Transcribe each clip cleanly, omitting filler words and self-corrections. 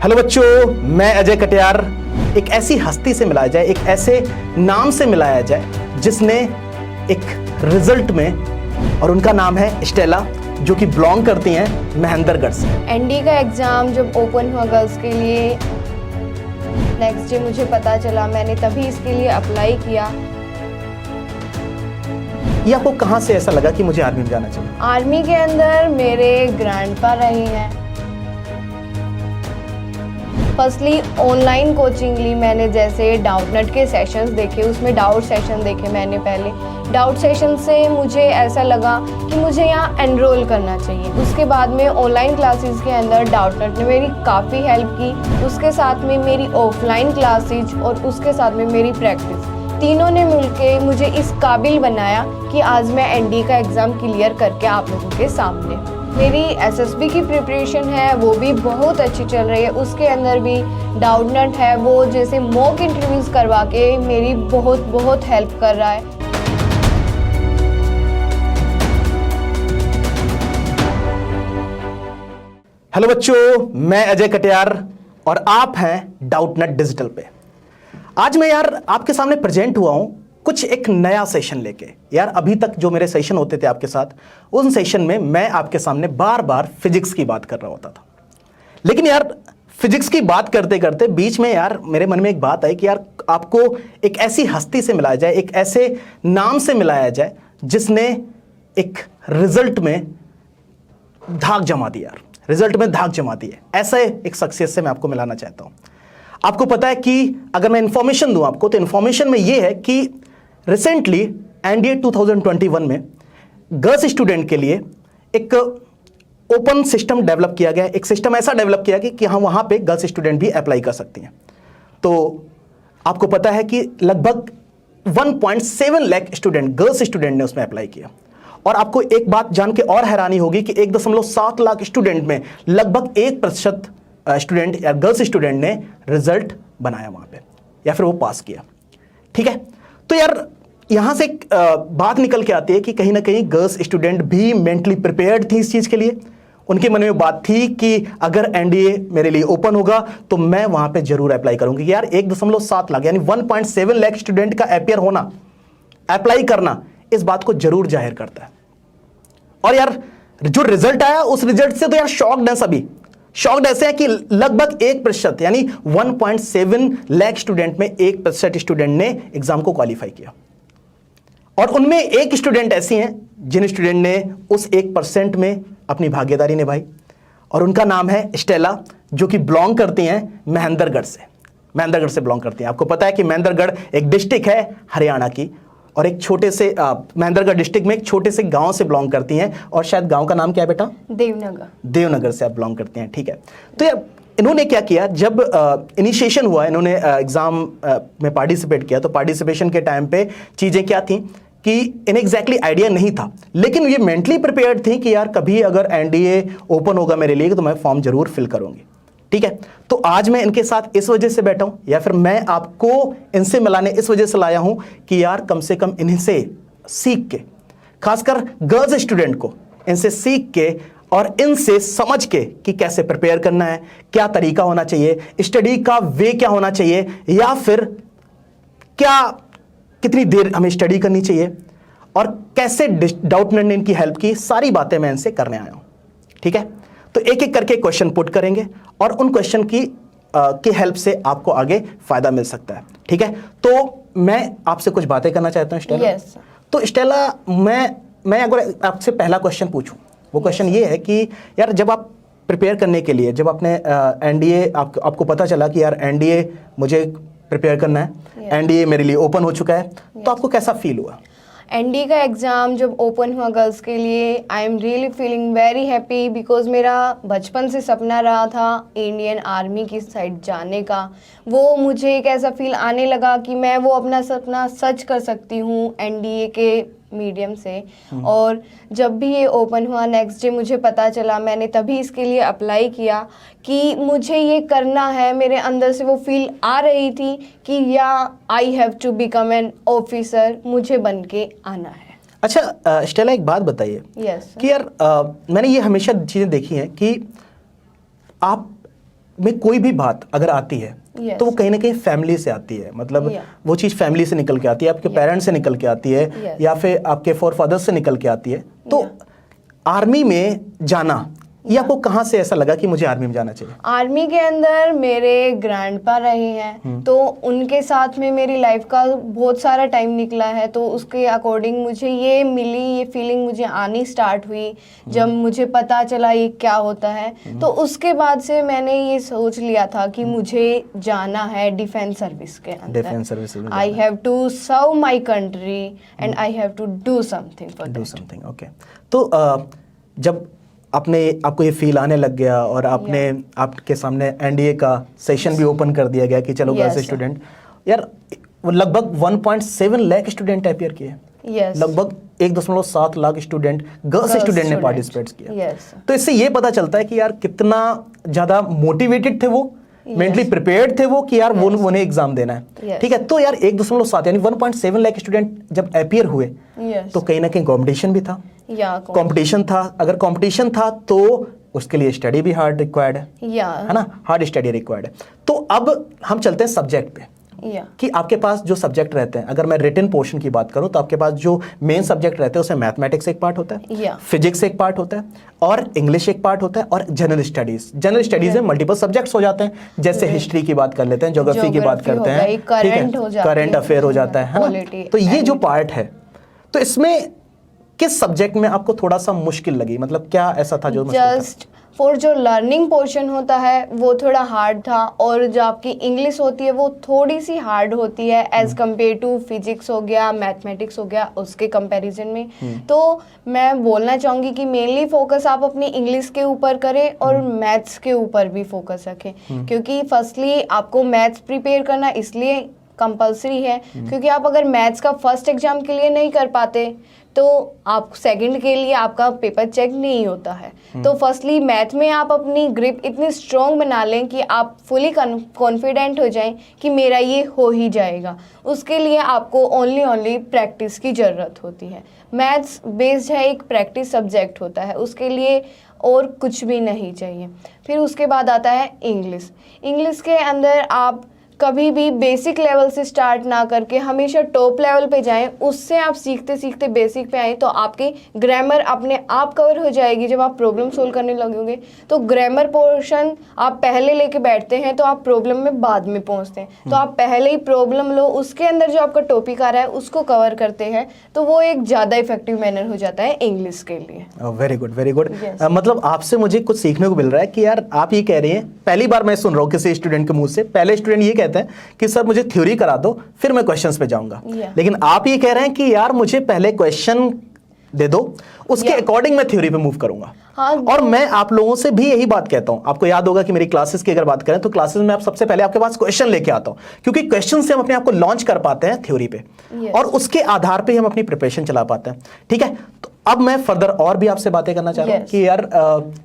Hello बच्चों, मैं अजय कटियार। एक ऐसी हस्ती से मिलाया जाए, एक ऐसे नाम से मिलाया जाए जिसने एक रिजल्ट में, और उनका नाम है स्टेला, जो कि बिलोंग करती हैं महेंद्रगढ़ से। एनडी का एग्ज़ाम जब ओपन हुआ गर्ल्स के लिए, नेक्स्ट डे मुझे पता चला, मैंने तभी इसके लिए अप्लाई किया। ये आपको कहाँ से ऐसा लगा कि मुझे आर्मी में जाना चाहिए? आर्मी के अंदर मेरे ग्रैंडपा रहे हैं। फर्स्टली ऑनलाइन कोचिंग ली मैंने, जैसे डाउटनेट के सेशंस देखे, उसमें डाउट सेशन देखे मैंने पहले। डाउट सेशन से मुझे ऐसा लगा कि मुझे यहाँ एनरोल करना चाहिए। उसके बाद में ऑनलाइन क्लासेस के अंदर डाउटनेट ने मेरी काफ़ी हेल्प की। उसके साथ में मेरी ऑफलाइन क्लासेज और उसके साथ में मेरी प्रैक्टिस, तीनों ने मिलके मुझे इस काबिल बनाया कि आज मैं एनडी का एग्ज़ाम क्लियर करके आप लोगों के सामने। मेरी एसएसबी की प्रिपरेशन है वो भी बहुत अच्छी चल रही है। उसके अंदर भी डाउटनेट है वो जैसे मॉक इंटरव्यूज़ करवा के मेरी बहुत हेल्प कर रहा है। हेलो बच्चों, मैं अजय कटियार और आप हैं डाउटनेट डिजिटल पे। आज मैं आपके सामने प्रेजेंट हुआ हूं कुछ एक नया सेशन लेके। अभी तक जो मेरे सेशन होते थे आपके साथ, उन सेशन में मैं आपके सामने बार बार फिजिक्स की बात कर रहा होता था। लेकिन फिजिक्स की बात करते करते बीच में मेरे मन में एक बात आई कि आपको एक ऐसी हस्ती से मिलाया जाए, एक ऐसे नाम से मिलाया जाए जिसने एक रिजल्ट में धाक जमा दी। रिजल्ट में धाक जमा दी है, ऐसे एक शख्सियत से मैं आपको मिलाना चाहता हूं। आपको पता है कि अगर मैं इंफॉर्मेशन दूं आपको, तो इंफॉर्मेशन में यह है कि रिसेंटली एनडीए 2021 में गर्ल्स स्टूडेंट के लिए एक ओपन सिस्टम डेवलप किया गया। एक सिस्टम ऐसा डेवलप किया गया कि हाँ, वहां पे गर्ल्स स्टूडेंट भी अप्लाई कर सकती हैं। तो आपको पता है कि लगभग 1.7 लाख स्टूडेंट, गर्ल्स स्टूडेंट ने उसमें अप्लाई किया। और आपको एक बात जान के और हैरानी होगी कि 1.7 लाख स्टूडेंट में लगभग 1% स्टूडेंट या गर्ल्स स्टूडेंट ने रिजल्ट बनाया वहां पे, या फिर वो पास किया। ठीक है, तो यहां से एक बात निकल के आती है कि कहीं ना कहीं गर्ल्स स्टूडेंट भी मेंटली प्रिपेयर्ड थी इस चीज के लिए। उनके मन में बात थी कि अगर एनडीए मेरे लिए ओपन होगा तो मैं वहां पे जरूर अप्लाई करूंगी। 1.7 लाख यानी 1.7 लाख स्टूडेंट का अपियर होना, अप्लाई करना, इस बात को जरूर जाहिर करता है। और जो रिजल्ट आया, उस रिजल्ट से तो शॉक्ड है सभी। शॉक्ड ऐसे हैं कि लगभग 1% यानी 1.7 लाख स्टूडेंट में 1% स्टूडेंट ने एग्जाम को क्वालिफाई किया। और उनमें एक स्टूडेंट ऐसी हैं जिन स्टूडेंट ने उस 1% में अपनी भागीदारी निभाई, और उनका नाम है स्टेला, जो कि बिलोंग करती हैं महेंद्रगढ़ से। महेंद्रगढ़ से बिलोंग करती हैं। आपको पता है कि महेंद्रगढ़ एक डिस्ट्रिक्ट है हरियाणा की, और एक छोटे से महेंद्रगढ़ डिस्ट्रिक्ट में एक छोटे से गांव से बिलोंग करती हैं। और शायद गांव का नाम क्या है बेटा? देवनगर। देवनगर से आप बिलोंग करते हैं। ठीक है, तो इन्होंने क्या किया, जब इनिशिएशन हुआ, इन्होंने एग्जाम में पार्टिसिपेट किया, तो पार्टिसिपेशन के टाइम पे चीजें क्या थी कि इन्हें एग्जैक्टली आइडिया नहीं था, लेकिन ये मेंटली प्रिपेयर्ड थी कि कभी अगर एनडीए ओपन होगा मेरे लिए तो मैं फॉर्म जरूर फिल करूंगी। ठीक है, तो आज मैं इनके साथ इस वजह से बैठा हूं, या फिर मैं आपको इनसे मिलाने इस वजह से लाया हूं कि कम से कम इनसे सीख के, खासकर गर्ल्स स्टूडेंट को इनसे सीख के और इनसे समझ के कि कैसे प्रिपेयर करना है, क्या तरीका होना चाहिए, स्टडी का वे क्या होना चाहिए, या फिर कितनी देर हमें स्टडी करनी चाहिए, और कैसे डाउटनेट ने इनकी हेल्प की, सारी बातें मैं इनसे करने आया हूं। ठीक है, तो एक एक करके क्वेश्चन पुट करेंगे और उन क्वेश्चन की हेल्प से आपको आगे फायदा मिल सकता है। ठीक है, तो मैं आपसे कुछ बातें करना चाहता हूं स्टेला। yes, तो स्टेला, मैं अगर आपसे पहला क्वेश्चन पूछूं, वो क्वेश्चन ये है कि जब आप प्रिपेयर करने के लिए, जब आपने एनडीए, आपको पता चला कि एनडीए मुझे प्रिपेयर करना है, एनडीए मेरे लिए ओपन हो चुका है, तो आपको कैसा फील हुआ? एनडी का एग्ज़ाम जब ओपन हुआ गर्ल्स के लिए, I am really feeling very happy, because मेरा बचपन से सपना रहा था इंडियन आर्मी की साइड जाने का। वो मुझे एक ऐसा फील आने लगा कि मैं वो अपना सपना सच कर सकती हूँ एनडीए के मीडियम से। और जब भी ये ओपन हुआ, नेक्स्ट डे मुझे पता चला, मैंने तभी इसके लिए अप्लाई किया कि मुझे ये करना है। मेरे अंदर से वो फील आ रही थी कि I have to become an officer, मुझे बन के आना है। अच्छा स्टेला, एक बात बताइए yes, कि मैंने ये हमेशा चीज़ें देखी हैं कि आप में कोई भी बात अगर आती है Yes. तो वो कहीं ना कहीं फैमिली से आती है, मतलब Yeah. वो चीज़ फैमिली से निकल के आती है, आपके Yeah. पेरेंट्स से निकल के आती है, Yes. या फिर आपके फोरफादर्स से निकल के आती है। तो आर्मी में जाना, ये आपको कहाँ से ऐसा लगा कि मुझे आर्मी में जाना चाहिए? आर्मी के अंदर मेरे ग्रैंडपा रहे हैं, तो उनके साथ में मेरी लाइफ का बहुत सारा टाइम निकला है, तो उसके अकॉर्डिंग मुझे ये मिली, ये फीलिंग मुझे आनी स्टार्ट हुई जब मुझे पता चला ये क्या होता है। तो उसके बाद से मैंने ये सोच लिया था कि मुझे जाना है डिफेंस सर्विस के अंदर। डिफेंस सर्विस में I have to serve my country and I have to do something for do something. Okay, तो जब आपको ये फील आने लग गया और आपके सामने एनडीए का सेशन भी ओपन कर दिया गया कि चलो गर्ल्स Yes, स्टूडेंट, यार वो लगभग 1.7 लाख स्टूडेंट अपियर किए, Yes. लगभग 1.7 लाख स्टूडेंट गर्ल्स स्टूडेंट ने पार्टिसिपेट किया। Yes. तो इससे ये पता चलता है कि यार कितना ज़्यादा मोटिवेटेड थे वो, मेंटली प्रिपेयर्ड थे वो कि यार वो उन्हें एग्जाम देना है। Yes. ठीक है, तो यार 1.7 यानी 1.7 लाख स्टूडेंट जब अपियर हुए, Yes. तो कहीं ना कहीं कॉम्पिटिशन भी था। या कंपटीशन था, अगर कंपटीशन था तो उसके लिए स्टडी भी हार्ड रिक्वायर्ड है ना, हार्ड स्टडी रिक्वायर्ड है। तो अब हम चलते हैं सब्जेक्ट पे कि आपके पास जो सब्जेक्ट रहते हैं, अगर मैं रिटन पोर्शन की बात करूं तो आपके पास जो मेन सब्जेक्ट रहते हैं उसमें मैथमेटिक्स एक पार्ट होता है, फिजिक्स एक पार्ट होता है, और इंग्लिश एक पार्ट होता है, और जनरल स्टडीज में मल्टीपल सब्जेक्ट्स हो जाते हैं, जैसे हिस्ट्री की बात कर लेते हैं, ज्योग्राफी की बात करते हैं, ठीक है, करंट अफेयर हो जाता है ना। तो ये जो पार्ट है, तो इसमें किस सब्जेक्ट में आपको थोड़ा सा मुश्किल लगी, मतलब क्या ऐसा था जो मुश्किल था? जस्ट फॉर जो लर्निंग पोर्शन होता है वो थोड़ा हार्ड था, और जो आपकी इंग्लिश होती है वो थोड़ी सी हार्ड होती है एज कम्पेयर टू फिजिक्स हो गया, मैथमेटिक्स हो गया, उसके कंपैरिजन में। तो मैं बोलना चाहूँगी कि मेनली फोकस आप अपनी इंग्लिश के ऊपर करें और मैथ्स के ऊपर भी फोकस रखें, क्योंकि फर्स्टली आपको मैथ्स प्रिपेयर करना इसलिए कंपलसरी है क्योंकि आप अगर मैथ्स का फर्स्ट एग्जाम के लिए नहीं कर पाते तो आप सेकंड के लिए आपका पेपर चेक नहीं होता है। तो फर्स्टली मैथ में आप अपनी ग्रिप इतनी स्ट्रॉन्ग बना लें कि आप फुली कॉन्फिडेंट हो जाएं कि मेरा ये हो ही जाएगा। उसके लिए आपको ओनली प्रैक्टिस की ज़रूरत होती है। मैथ्स बेस्ड है, एक प्रैक्टिस सब्जेक्ट होता है, उसके लिए और कुछ भी नहीं चाहिए। फिर उसके बाद आता है इंग्लिश के अंदर आप कभी भी बेसिक लेवल से स्टार्ट ना करके हमेशा टॉप लेवल पे जाएं, उससे आप सीखते सीखते बेसिक पे आएँ तो आपकी ग्रामर अपने आप कवर हो जाएगी। जब आप प्रॉब्लम सोल्व करने लगोगे तो ग्रामर पोर्शन आप पहले लेके बैठते हैं तो आप प्रॉब्लम में बाद में पहुंचते हैं। तो आप पहले ही प्रॉब्लम लो, उसके अंदर जो आपका टॉपिक आ रहा है उसको कवर करते हैं, तो वो एक ज़्यादा इफेक्टिव मैनर हो जाता है इंग्लिश के लिए। Very good, very good. मतलब आपसे मुझे कुछ सीखने को मिल रहा है कि यार आप ये कह रही हैं, पहली बार मैं सुन रहा हूँ किसी स्टूडेंट के मुंह से, पहले स्टूडेंट ये कहते हैं कि सर मुझे थ्योरी करा दो फिर मैं क्वेश्चंस पे जाऊंगा, लेकिन आप ये कह रहे हैं कि यार मुझे पहले क्वेश्चन दे दो, उसके अकॉर्डिंग मैं थ्योरी पे मूव करूंगा। और मैं आप लोगों से भी यही बात कहता हूं, आपको याद होगा कि मेरी क्लासेस की अगर बात करें तो क्लासेस में आप सबसे पहले आपके पास क्वेश्चन लेके आता हूं, क्योंकि क्वेश्चन से हम अपने आप को लॉन्च कर पाते हैं थ्योरी पे, और उसके आधार पे हम अपनी प्रिपरेशन चला पाते हैं। ठीक है, तो अब मैं फर्दर और भी आपसे बातें करना चाह रहा हूं कि यार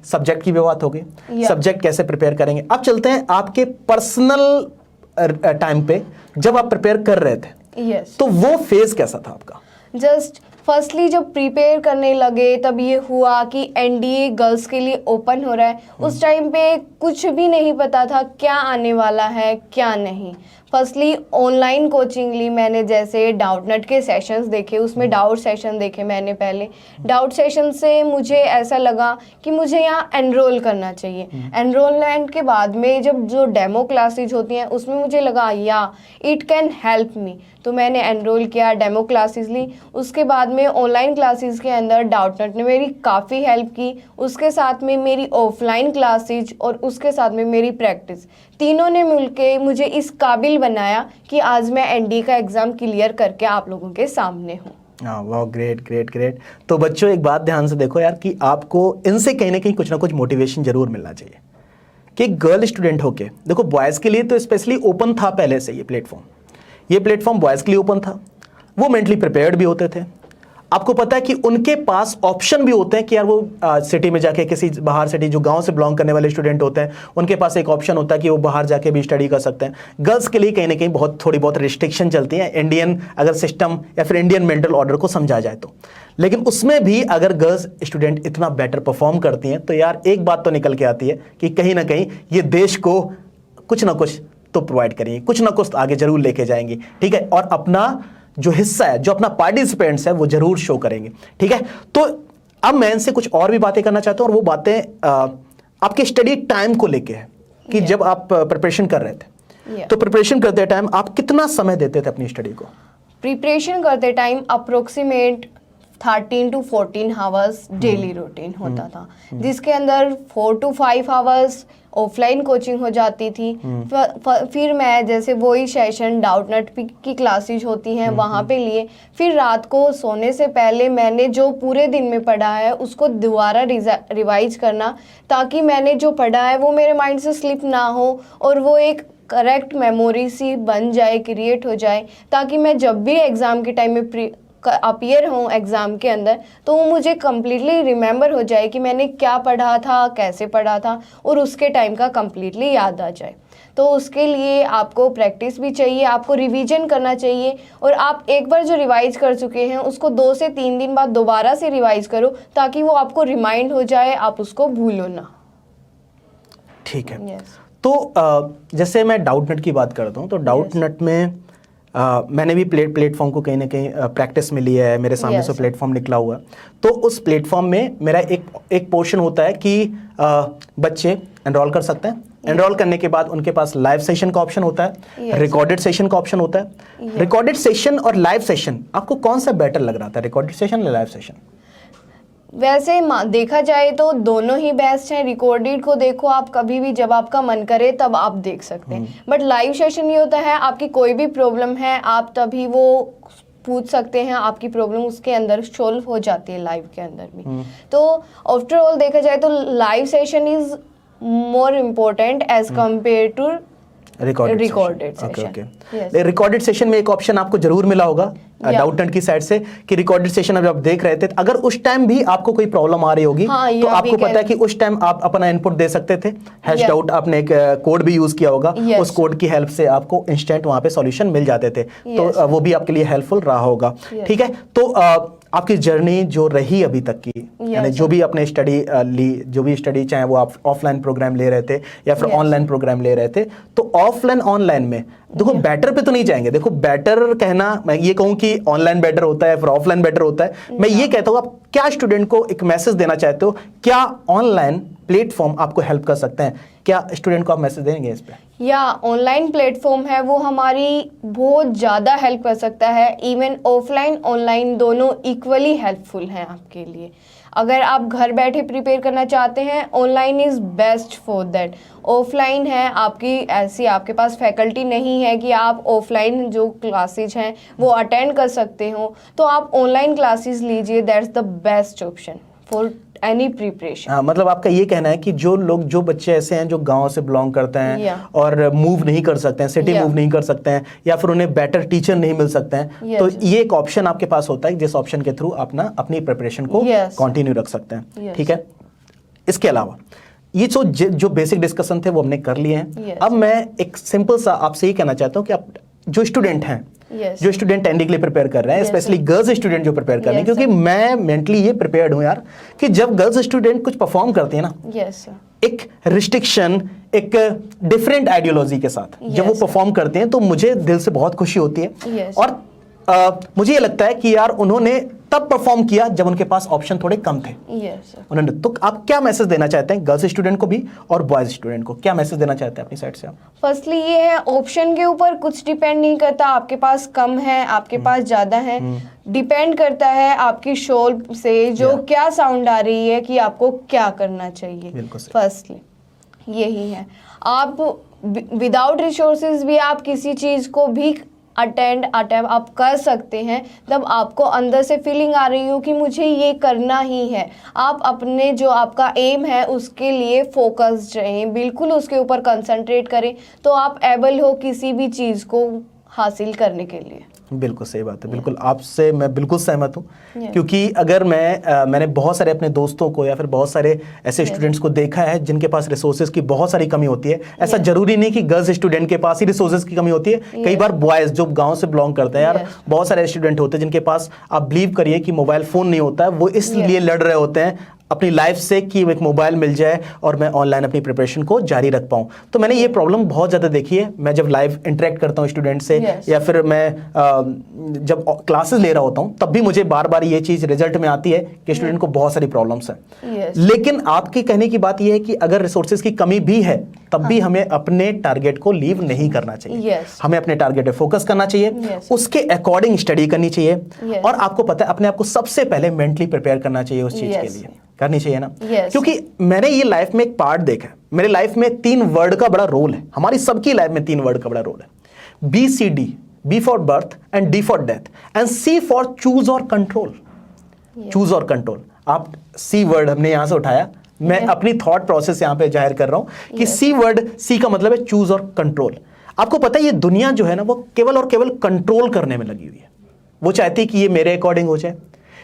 सब्जेक्ट की भी बात हो गई, सब्जेक्ट कैसे प्रिपेयर करेंगे। अब चलते हैं आपके पर्सनल टाइम पे जब आप प्रिपेयर कर रहे थे, तो वो फेज कैसा था आपका? जस्ट फर्स्टली जब प्रिपेयर करने लगे तब ये हुआ कि एनडीए गर्ल्स के लिए ओपन हो रहा है। उस टाइम पे कुछ भी नहीं पता था क्या आने वाला है क्या नहीं। फर्स्टली ऑनलाइन कोचिंग ली मैंने, जैसे डाउटनट के सेशंस देखे, उसमें डाउट सेशन देखे मैंने पहले। डाउट सेशन से मुझे ऐसा लगा कि मुझे यहाँ एनरोल करना चाहिए। एनरोलमेंट के बाद में जब जो डेमो क्लासेज होती हैं उसमें मुझे लगा या इट कैन हेल्प मी, तो मैंने एनरोल किया, डेमो क्लासेस ली। उसके बाद में ऑनलाइन क्लासेस के अंदर डाउटनट ने मेरी काफ़ी हेल्प की। उसके साथ में मेरी ऑफलाइन क्लासेज और उसके साथ में मेरी प्रैक्टिस, तीनों ने मिलके मुझे इस काबिल बनाया कि आज मैं एनडीए का एग्ज़ाम क्लियर करके आप लोगों के सामने हूँ। हाँ, वाह, ग्रेट ग्रेट ग्रेट। तो बच्चों एक बात ध्यान से देखो यार कि आपको इनसे कहीं ना कहीं कुछ ना कुछ मोटिवेशन जरूर मिलना चाहिए कि गर्ल स्टूडेंट होके देखो, बॉयज़ के लिए तो स्पेशली ओपन था पहले से ये प्लेटफॉर्म बॉयज़ के लिए ओपन था। वो मेंटली प्रिपेयर्ड भी होते थे। आपको पता है कि उनके पास ऑप्शन भी होते हैं कि यार वो सिटी में जाके किसी बाहर सिटी, जो गांव से बिलोंग करने वाले स्टूडेंट होते हैं उनके पास एक ऑप्शन होता है कि वो बाहर जाके भी स्टडी कर सकते हैं। गर्ल्स के लिए कहीं ना कहीं थोड़ी बहुत रिस्ट्रिक्शन चलती हैं, इंडियन अगर सिस्टम या फिर इंडियन मेंटल ऑर्डर को समझा जाए तो। लेकिन उसमें भी अगर गर्ल्स स्टूडेंट इतना बेटर परफॉर्म करती हैं तो यार एक बात तो निकल के आती है कि कहीं ना कहीं ये देश को कुछ ना कुछ तो प्रोवाइड करेंगी, कुछ ना कुछ आगे जरूर लेके जाएंगी, ठीक है, और अपना जो हिस्सा है, जो अपना पार्टिसिपेंट्स है वो जरूर शो करेंगे, ठीक है। तो अब मैं इनसे कुछ और भी बातें करना चाहता हूं, और वो बातें आपके स्टडी टाइम को लेके है कि जब आप प्रिपरेशन कर रहे थे तो प्रिपरेशन करते टाइम आप कितना समय देते थे अपनी स्टडी को? प्रिपरेशन करते time approximate 13 to 14 hours daily routine होता था, जिसके अंदर 4 to 5 आवर्स ऑफलाइन कोचिंग हो जाती थी। फिर मैं जैसे वही सेशन डाउटनट की क्लासेज होती हैं वहाँ पे लिए, फिर रात को सोने से पहले मैंने जो पूरे दिन में पढ़ा है उसको दोबारा रिवाइज करना, ताकि मैंने जो पढ़ा है वो मेरे माइंड से स्लिप ना हो और वो एक करेक्ट मेमोरी सी बन जाए, क्रिएट हो जाए, ताकि मैं जब भी एग्ज़ाम के टाइम में अपीयर हूँ एग्ज़ाम के अंदर तो वो मुझे कम्प्लीटली रिमेंबर हो जाए कि मैंने क्या पढ़ा था, कैसे पढ़ा था, और उसके टाइम का कम्प्लीटली याद आ जाए। तो उसके लिए आपको प्रैक्टिस भी चाहिए, आपको रिवीजन करना चाहिए, और आप एक बार जो रिवाइज कर चुके हैं उसको 2 से 3 दिन बाद दोबारा से रिवाइज करो, ताकि वो आपको रिमाइंड हो जाए, आप उसको भूलो ना। ठीक है। yes. तो जैसे मैं डाउटनट की बात करता हूँ तो डाउटनट में मैंने भी प्लेटफॉर्म को कहीं ना कहीं प्रैक्टिस में लिया है, मेरे सामने से प्लेटफॉर्म निकला हुआ है। तो उस प्लेटफॉर्म में मेरा एक पोर्शन होता है कि बच्चे एनरोल कर सकते हैं। एनरोल करने के बाद उनके पास लाइव सेशन का ऑप्शन होता है, रिकॉर्डेड सेशन का ऑप्शन होता है। रिकॉर्डेड सेशन और लाइव सेशन आपको कौन सा बेटर लग रहा था, रिकॉर्डेड सेशन या लाइव सेशन? वैसे देखा जाए तो दोनों ही बेस्ट हैं। रिकॉर्डेड को देखो आप कभी भी जब आपका मन करे तब आप देख सकते हैं, बट लाइव सेशन ये होता है आपकी कोई भी प्रॉब्लम है आप तभी वो पूछ सकते हैं, आपकी प्रॉब्लम उसके अंदर सॉल्व हो जाती है लाइव के अंदर भी। तो आफ्टर ऑल देखा जाए तो live session is more important as compare to recorded session. Recorded session में एक ऑप्शन आपको जरूर मिला होगा डाउटनट की साइड से कि रिकॉर्डेड सेशन अभी आप देख रहे थे, अगर उस टाइम भी आपको कोई प्रॉब्लम आ रही होगी तो आपको पता है कि उस टाइम आप अपना इनपुट दे सकते थे। हैश डाउट आपने एक कोड भी यूज किया होगा, उस कोड की हेल्प से आपको इंस्टेंट वहां पे सॉल्यूशन मिल जाते थे, तो वो भी आपके लिए हेल्पफुल रहा होगा। ठीक है, तो आपकी जर्नी जो रही अभी तक की, यानी जो भी आपने स्टडी ली, जो भी स्टडी चाहे वो आप ऑफलाइन प्रोग्राम ले रहे थे या फिर ऑनलाइन प्रोग्राम ले रहे थे, तो ऑफलाइन ऑनलाइन में देखो बेटर पे तो नहीं जाएंगे। देखो बेटर कहना, मैं ये कहूं कि ऑनलाइन बेटर होता है फिर ऑफलाइन बेटर होता है, मैं ये कहता हूं आप क्या स्टूडेंट को एक मैसेज देना चाहते हो, क्या ऑनलाइन प्लेटफॉर्म आपको हेल्प कर सकते हैं, क्या स्टूडेंट को आप मैसेज देंगे इस पे? या ऑनलाइन प्लेटफॉर्म है वो हमारी बहुत ज़्यादा हेल्प कर सकता है। इवन ऑफलाइन ऑनलाइन दोनों इक्वली हेल्पफुल हैं आपके लिए। अगर आप घर बैठे प्रिपेयर करना चाहते हैं, online is best for that. Offline है आपकी ऐसी आपके पास फैकल्टी नहीं है कि आप ऑफलाइन जो क्लासेज हैं वो अटेंड कर सकते हो, तो आप ऑनलाइन क्लासेस लीजिए, that's the best option for any preparation. हाँ, मतलब आपका ये कहना है कि जो बच्चे ऐसे हैं जो गांव से बिलोंग करते हैं और मूव नहीं कर सकते हैं, सिटी मूव नहीं कर सकते हैं, या फिर उन्हें बेटर टीचर नहीं मिल सकते हैं, तो ये एक ऑप्शन आपके पास होता है जिस ऑप्शन के थ्रू आप ना अपनी प्रिपरेशन को कंटिन्यू रख सकते हैं। ठीक है, इसके अलावा ये जो बेसिक डिस्कशन थे वो हमने कर लिए हैं। अब मैं एक सिंपल सा आपसे ये कहना चाहता हूँ कि आप जो स्टूडेंट हैं, जो स्टूडेंट एनडी के लिए प्रिपेयर कर रहे हैं, स्पेशली गर्ल्स स्टूडेंट जो प्रिपेयर कर रहे हैं, क्योंकि मैं मेंटली ये प्रिपेयर्ड हूं यार कि जब गर्ल्स स्टूडेंट कुछ परफॉर्म करती है ना, एक रिस्ट्रिक्शन, एक डिफरेंट आइडियोलॉजी के साथ जब वो परफॉर्म करते हैं तो मुझे दिल से बहुत खुशी होती है। और मुझे ये लगता है कि यार उन्होंने तब परफॉर्म किया जब उनके पास ऑप्शन थोड़े कम थे। उन्होंने, तो आप क्या मैसेज देना चाहते हैं गर्ल्स स्टूडेंट को भी और बॉयज स्टूडेंट को, क्या मैसेज देना चाहते हैं अपनी साइड से आप? फर्स्टली ये है, ऑप्शन के ऊपर कुछ डिपेंड नहीं करता, आपके पास कम है आपके पास ज्यादा है, डिपेंड करता है आपकी शोल से जो क्या साउंड आ रही है कि आपको क्या करना चाहिए। फर्स्टली यही है, आप विदाउट रिसोर्सेज भी आप किसी चीज को भी अटेंड आप कर सकते हैं, तब आपको अंदर से फीलिंग आ रही हो कि मुझे ये करना ही है। आप अपने जो आपका एम है उसके लिए फोकस्ड रहें, बिल्कुल उसके ऊपर कंसंट्रेट करें, तो आप एबल हो किसी भी चीज़ को हासिल करने के लिए। बिल्कुल सही बात है, बिल्कुल आपसे मैं बिल्कुल सहमत हूँ। Yeah. क्योंकि अगर मैंने बहुत सारे अपने दोस्तों को या फिर बहुत सारे ऐसे स्टूडेंट्स को देखा है जिनके पास रिसोर्सेज की बहुत सारी कमी होती है। ऐसा जरूरी नहीं कि गर्ल्स स्टूडेंट के पास ही रिसोर्सेज की कमी होती है, कई बार बॉयज जो गाँव से बिलोंग करते हैं यार, बहुत सारे स्टूडेंट होते हैं जिनके पास, आप बिलीव करिए कि मोबाइल फ़ोन नहीं होता है, वो इसलिए लड़ रहे होते हैं अपनी लाइफ से कि एक मोबाइल मिल जाए और मैं ऑनलाइन अपनी प्रिपरेशन को जारी रख पाऊँ। तो मैंने ये प्रॉब्लम बहुत ज़्यादा देखी है। मैं जब लाइव इंटरेक्ट करता हूँ स्टूडेंट से या फिर मैं जब क्लासेस ले रहा होता हूँ तब भी मुझे बार बार ये चीज़ रिजल्ट में आती है कि स्टूडेंट को बहुत सारी प्रॉब्लम्स हैं। लेकिन आपकी कहने की बात ये है कि अगर रिसोर्सेज की कमी भी है तब भी हमें अपने टारगेट को लीव नहीं करना चाहिए। हमें अपने टारगेट पे फोकस करना चाहिए, उसके अकॉर्डिंग स्टडी करनी चाहिए और आपको पता है अपने आप को सबसे पहले मेंटली प्रिपेयर करना चाहिए उस चीज़ के लिए, करनी चाहिए ना। क्योंकि मैंने ये लाइफ में एक पार्ट देखा है, मेरे लाइफ में 3 वर्ड का बड़ा रोल है, हमारी सबकी लाइफ में 3 वर्ड का बड़ा रोल है। BCD, B for birth and D for death and C for choose और कंट्रोल। चूज और कंट्रोल, आप C वर्ड हमने यहां से उठाया, मैं अपनी थॉट प्रोसेस यहां पे जाहिर कर रहा हूं कि C वर्ड, C का मतलब है चूज और कंट्रोल। आपको पता है ये दुनिया जो है ना वो केवल और केवल कंट्रोल करने में लगी हुई है। वो चाहती है कि ये मेरे अकॉर्डिंग हो जाए।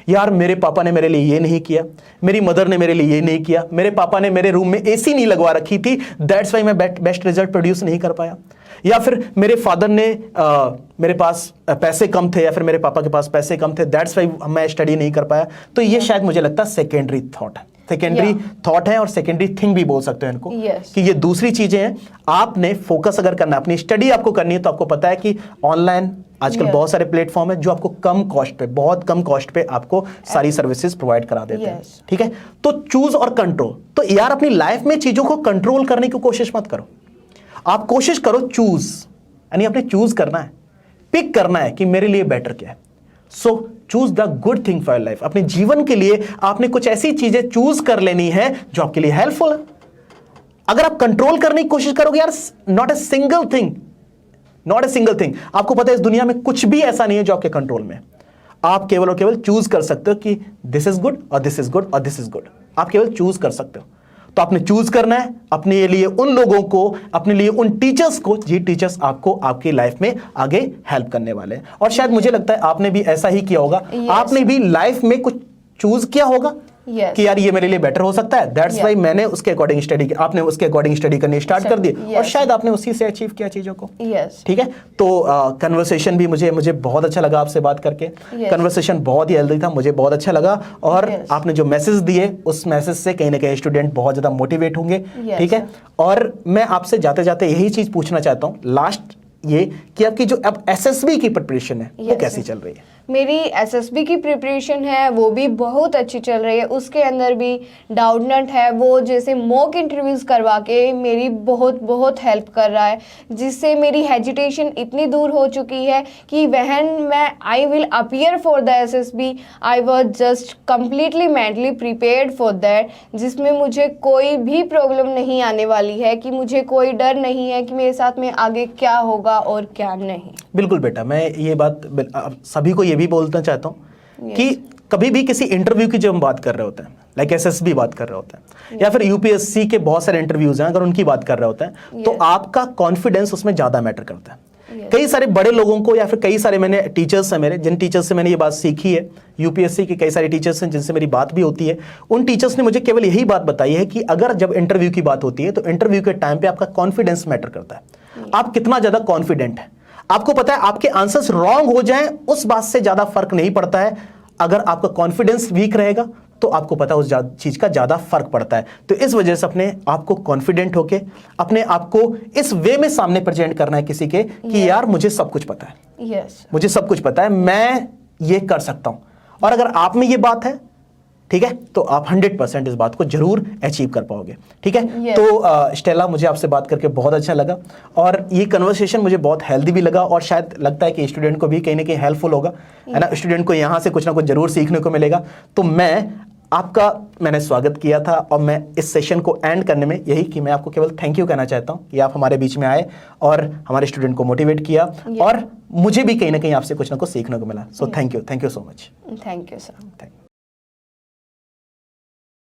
यार मेरे पापा ने मेरे लिए ये नहीं किया, मेरी मदर ने मेरे लिए ये नहीं किया, मेरे पापा ने मेरे रूम में AC नहीं लगवा रखी थी, दैट्स वाई मैं बेस्ट रिजल्ट प्रोड्यूस नहीं कर पाया। या फिर मेरे फादर ने मेरे पास पैसे कम थे या फिर मेरे पापा के पास पैसे कम थे, दैट्स वाई मैं स्टडी नहीं कर पाया। तो ये शायद मुझे लगता है सेकेंडरी थॉट है, सेकेंडरी थॉट है और सेकेंडरी थिंग भी बोल सकते हैं इनको कि ये दूसरी चीजें हैं। आपने फोकस अगर करना है, अपनी स्टडी आपको करनी है, तो आपको पता है कि ऑनलाइन आजकल बहुत सारे प्लेटफॉर्म है जो आपको कम कॉस्ट पे, बहुत कम कॉस्ट पे आपको सारी सर्विसेज प्रोवाइड करा देते हैं। ठीक है, तो चूज और कंट्रोल, तो यार अपनी लाइफ में चीजों को कंट्रोल करने की कोशिश मत करो, आप कोशिश करो चूज, यानी आपने चूज करना है, पिक करना है कि मेरे लिए बेटर क्या है। So choose the good thing for your life. अपने जीवन के लिए आपने कुछ ऐसी चीजें चूज कर लेनी है जो आपके लिए हेल्पफुल है। अगर आप कंट्रोल करने की कोशिश करोगे यार, not a single thing, not a single thing. आपको पता है इस दुनिया में कुछ भी ऐसा नहीं है जो आपके कंट्रोल में। आप केवल और केवल चूज कर सकते हो कि दिस इज गुड और दिस इज गुड और दिस इज गुड। आप केवल चूज कर सकते हो। तो आपने चूज करना है अपने लिए उन लोगों को, अपने लिए उन टीचर्स को, जी टीचर्स आपको आपकी लाइफ में आगे हेल्प करने वाले हैं। और शायद मुझे लगता है आपने भी ऐसा ही किया होगा। आपने भी लाइफ में कुछ चूज किया होगा कि यार ये मेरे लिए बेटर हो सकता है, दैट्स वाई मैंने उसके अकॉर्डिंग स्टडी की, आपने उसके अकॉर्डिंग स्टडी करनी स्टार्ट कर दी और शायद आपने उसी से अचीव किया चीजों को। ठीक है, तो कन्वर्सेशन भी मुझे बहुत अच्छा लगा आपसे बात करके। कन्वर्सेशन बहुत ही हेल्दी था, मुझे बहुत अच्छा लगा। और आपने जो मैसेज दिए उस मैसेज से कहीं ना कहीं स्टूडेंट बहुत ज्यादा मोटिवेट होंगे। ठीक है, और मैं आपसे जाते जाते यही चीज पूछना चाहता हूँ लास्ट, ये कि आपकी जो अब SSB की प्रिपरेशन है वो कैसी चल रही है? मेरी SSB की प्रिपरेशन है वो भी बहुत अच्छी चल रही है। उसके अंदर भी डाउटनट है, वो जैसे मॉक इंटरव्यूज़ करवा के मेरी बहुत हेल्प कर रहा है, जिससे मेरी हेजिटेशन इतनी दूर हो चुकी है कि व्हेन मैं I will appear for the SSB I was just completely mentally prepared for that, जिसमें मुझे कोई भी प्रॉब्लम नहीं आने वाली है, कि मुझे कोई डर नहीं है कि मेरे साथ में आगे क्या होगा और क्या नहीं। बिल्कुल बेटा, मैं ये बात सभी को ये भी बोलना चाहता हूँ कि कभी भी किसी इंटरव्यू की जब हम बात कर रहे होते हैं, लाइक SSB बात कर रहे होते हैं या फिर UPSC के बहुत सारे इंटरव्यूज हैं, अगर उनकी बात कर रहे होते हैं तो आपका कॉन्फिडेंस उसमें ज़्यादा मैटर करता है। कई सारे बड़े लोगों को या फिर कई सारे मैंने टीचर्स हैं मेरे, जिन टीचर्स से मैंने ये बात सीखी है, UPSC के कई सारे टीचर्स हैं जिनसे मेरी बात भी होती है, उन टीचर्स ने मुझे केवल यही बात बताई है कि अगर जब इंटरव्यू की बात होती है तो इंटरव्यू के टाइम पे आपका कॉन्फिडेंस मैटर करता है। आप कितना ज़्यादा कॉन्फिडेंट है, आपको पता है आपके आंसर्स रॉन्ग हो जाएं उस बात से ज़्यादा फर्क नहीं पड़ता है। अगर आपका कॉन्फिडेंस वीक रहेगा तो आपको पता है उस चीज का ज्यादा फर्क पड़ता है। तो इस वजह से अपने आप को कॉन्फिडेंट होके अपने आप को इस वे में सामने प्रेजेंट करना है किसी के कि यार मुझे सब कुछ पता है, मुझे सब कुछ पता है, मैं ये कर सकता हूं। और अगर आप में ये बात है, ठीक है, तो आप 100% इस बात को जरूर अचीव कर पाओगे। ठीक है, तो स्टेला मुझे आपसे बात करके बहुत अच्छा लगा और ये कन्वर्सेशन मुझे बहुत हेल्दी भी लगा और शायद लगता है कि स्टूडेंट को भी कहीं ना कहीं हेल्पफुल होगा, है ना। स्टूडेंट को यहाँ से कुछ ना कुछ जरूर सीखने को मिलेगा। तो मैंने स्वागत किया था और मैं इस सेशन को एंड करने में यही कि मैं आपको केवल थैंक यू कहना चाहता हूँ कि आप हमारे बीच में आए और हमारे स्टूडेंट को मोटिवेट किया और मुझे भी कहीं ना कहीं आपसे कुछ ना कुछ सीखने को मिला। So thank you so much. Thank you sir.